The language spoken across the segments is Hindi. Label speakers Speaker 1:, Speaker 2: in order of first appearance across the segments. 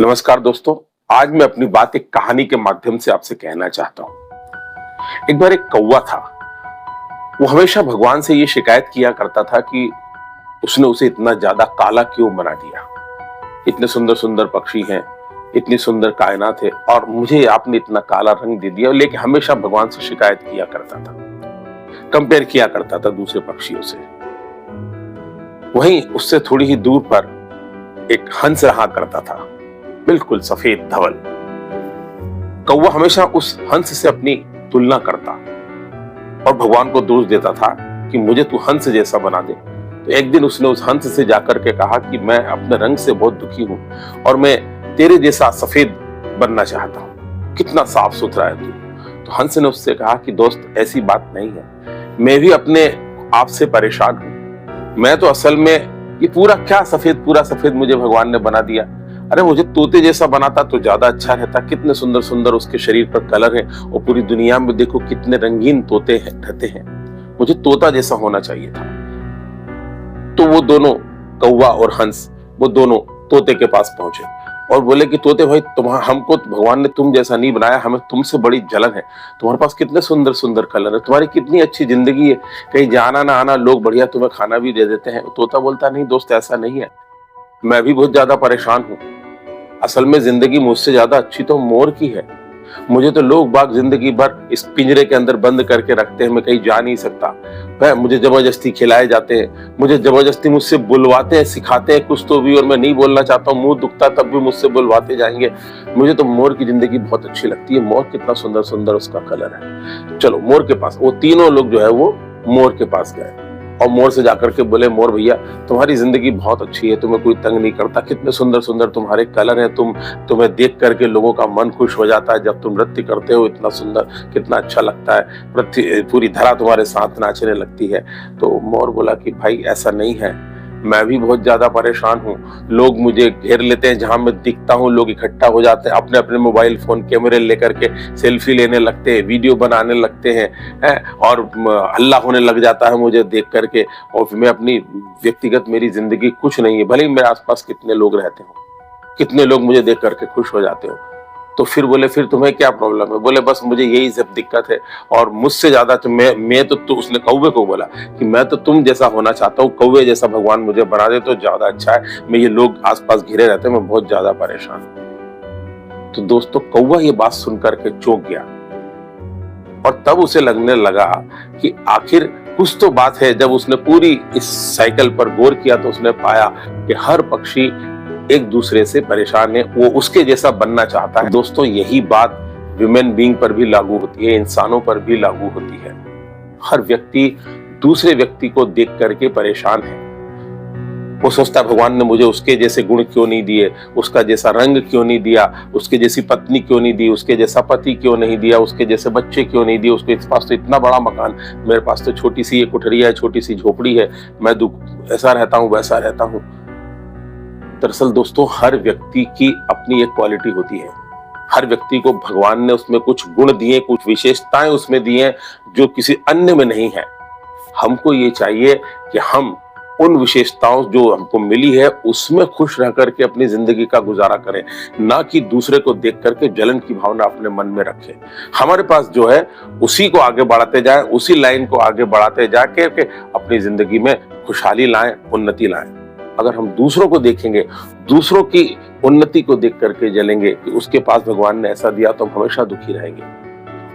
Speaker 1: नमस्कार दोस्तों। आज मैं अपनी बात एक कहानी के माध्यम से आपसे कहना चाहता हूं। एक बार एक कौवा था। वो हमेशा भगवान से ये शिकायत किया करता था कि उसने उसे इतना ज्यादा काला क्यों बना दिया। इतने सुंदर सुंदर पक्षी हैं, इतनी सुंदर कायनात है और मुझे आपने इतना काला रंग दे दिया। लेकिन हमेशा भगवान से शिकायत किया करता था, कंपेयर किया करता था दूसरे पक्षियों से। वहीं उससे थोड़ी ही दूर पर एक हंस रहा करता था, बिल्कुल सफेद धवल। कौवा हमेशा उस हंस से अपनी तुलना करता और भगवान को दोष देता था कि मुझे तू हंस जैसा बना दे। तो एक दिन उसने उस हंस से जाकर के कहा कि मैं अपने रंग से बहुत दुखी हूं और मैं तेरे जैसा सफेद बनना चाहता हूं। कितना साफ सुथरा है तू। तो हंस ने उससे कहा कि दोस्त, ऐसी बात नहीं है, मैं भी अपने आप से परेशान हूं। मैं तो असल में ये पूरा क्या सफेद, पूरा सफेद मुझे भगवान ने बना दिया। अरे मुझे तोते जैसा बनाता तो ज्यादा अच्छा रहता। कितने सुंदर सुंदर उसके शरीर पर कलर है और पूरी दुनिया में देखो कितने रंगीन तोते रहते हैं। मुझे तोता जैसा होना चाहिए था। तो वो दोनों, कौवा और हंस, वो दोनों तोते के पास पहुंचे और बोले कि तोते भाई, हमको भगवान ने तुम जैसा नहीं बनाया, हमें तुमसे बड़ी जलन है। तुम्हारे पास कितने सुंदर सुंदर कलर है, तुम्हारी कितनी अच्छी जिंदगी है, कहीं जाना ना आना, लोग बढ़िया तुम्हें खाना भी दे देते हैं। तोता बोलता, नहीं दोस्त, ऐसा नहीं है, मैं भी बहुत ज्यादा परेशान हूं। असल में जिंदगी मुझसे ज्यादा अच्छी तो मोर की है। मुझे तो लोग बाग जिंदगी भर इस पिंजरे के अंदर बंद करके रखते हैं, मैं कहीं जा नहीं सकता। वह मुझे जबरदस्ती खिलाए जाते हैं, मुझे जबरदस्ती मुझसे बुलवाते हैं, सिखाते हैं कुछ तो भी, और मैं नहीं बोलना चाहता हूँ, मुंह दुखता तब भी मुझसे बुलवाते जाएंगे। मुझे तो मोर की जिंदगी बहुत अच्छी लगती है। मोर कितना सुंदर सुंदर उसका कलर है। चलो मोर के पास, वो तीनों लोग जो है वो मोर के पास गए और मोर से जाकर के बोले, मोर भैया, तुम्हारी जिंदगी बहुत अच्छी है, तुम्हें कोई तंग नहीं करता, कितने सुंदर सुंदर तुम्हारे कलर हैं, तुम्हें देख करके लोगों का मन खुश हो जाता है। जब तुम नृत्य करते हो इतना सुंदर, कितना अच्छा लगता है, पूरी धरा तुम्हारे साथ नाचने लगती है। तो मोर बोला कि भाई ऐसा नहीं है, मैं भी बहुत ज्यादा परेशान हूँ। लोग मुझे घेर लेते हैं, जहां मैं दिखता हूँ लोग इकट्ठा हो जाते हैं, अपने अपने मोबाइल फोन कैमरे लेकर के सेल्फी लेने लगते हैं, वीडियो बनाने लगते हैं और हल्ला होने लग जाता है मुझे देख करके। और मैं अपनी व्यक्तिगत, मेरी जिंदगी कुछ नहीं है, भले ही मेरे आसपास कितने लोग रहते हो, कितने लोग मुझे देख करके खुश हो जाते हो। तो फिर बोले, फिर तुम्हें क्या प्रॉब्लम है? बोले, बस मुझे यही सब दिक्कत है और मुझसे ज्यादा तो मैं तो उसने कौवे को बोला कि मैं तो तुम जैसा होना चाहता हूँ, कौवे जैसा भगवान मुझे बना दे तो ज्यादा अच्छा है। मैं ये लोग आसपास घिरे रहते हैं, मैं बहुत ज्यादा परेशान हूं। तो दोस्तों, कौवा ये बात सुनकर के चौंक गया और तब उसे लगने लगा कि आखिर कुछ तो बात है। जब उसने पूरी इस साइकिल पर गौर किया तो उसने पाया कि हर पक्षी एक दूसरे से परेशान है, वो उसके जैसा बनना चाहता है। दोस्तों, यही बात ह्यूमन बीइंग पर भी लागू होती है, इंसानों पर भी लागू होती है। हर व्यक्ति दूसरे व्यक्ति को देख करके परेशान है। वो सोचता है भगवान ने मुझे उसके जैसे गुण क्यों नहीं दिए, उसका जैसा रंग क्यों नहीं दिया, उसके जैसी पत्नी क्यों नहीं दी, उसके जैसा पति क्यों नहीं दिया, उसके जैसे बच्चे क्यों नहीं दिए, उसके पास तो इतना बड़ा मकान, मेरे पास तो छोटी सी एक कुठरिया है, छोटी सी झोपड़ी है, मैं ऐसा रहता हूँ वैसा रहता हूँ। दरअसल दोस्तों, हर व्यक्ति की अपनी एक क्वालिटी होती है। हर व्यक्ति को भगवान ने उसमें कुछ गुण दिए, कुछ विशेषताएं उसमें दी हैं जो किसी अन्य में नहीं है। हमको ये चाहिए कि हम उन विशेषताओं जो हमको मिली है उसमें खुश रह करके अपनी जिंदगी का गुजारा करें, ना कि दूसरे को देख करके जलन की भावना अपने मन में रखें। हमारे पास जो है उसी को आगे बढ़ाते जाएं, उसी लाइन को आगे बढ़ाते जाके अपनी जिंदगी में खुशहाली लाएं, उन्नति लाएं। अगर हम दूसरों को देखेंगे, दूसरों की उन्नति को देख करके जलेंगे कि उसके पास भगवान ने ऐसा दिया, तो हम हमेशा दुखी रहेंगे।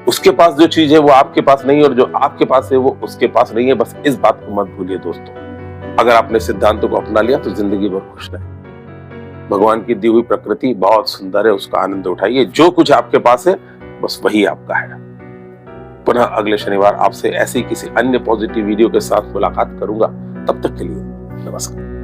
Speaker 1: उसके पास जो चीज है वो आपके पास नहीं है और जो आपके पास है वो उसके पास नहीं है। बस इस बात को मत भूलिए दोस्तों। अगर आपने सिद्धांतों को अपना लिया तो जिंदगी भर खुश रहे। भगवान की दी हुई प्रकृति बहुत सुंदर है, उसका आनंद उठाइए। जो कुछ आपके पास है बस वही आपका है। पुनः अगले शनिवार आपसे ऐसी किसी अन्य पॉजिटिव वीडियो के साथ मुलाकात करूंगा। तब तक के लिए नमस्कार।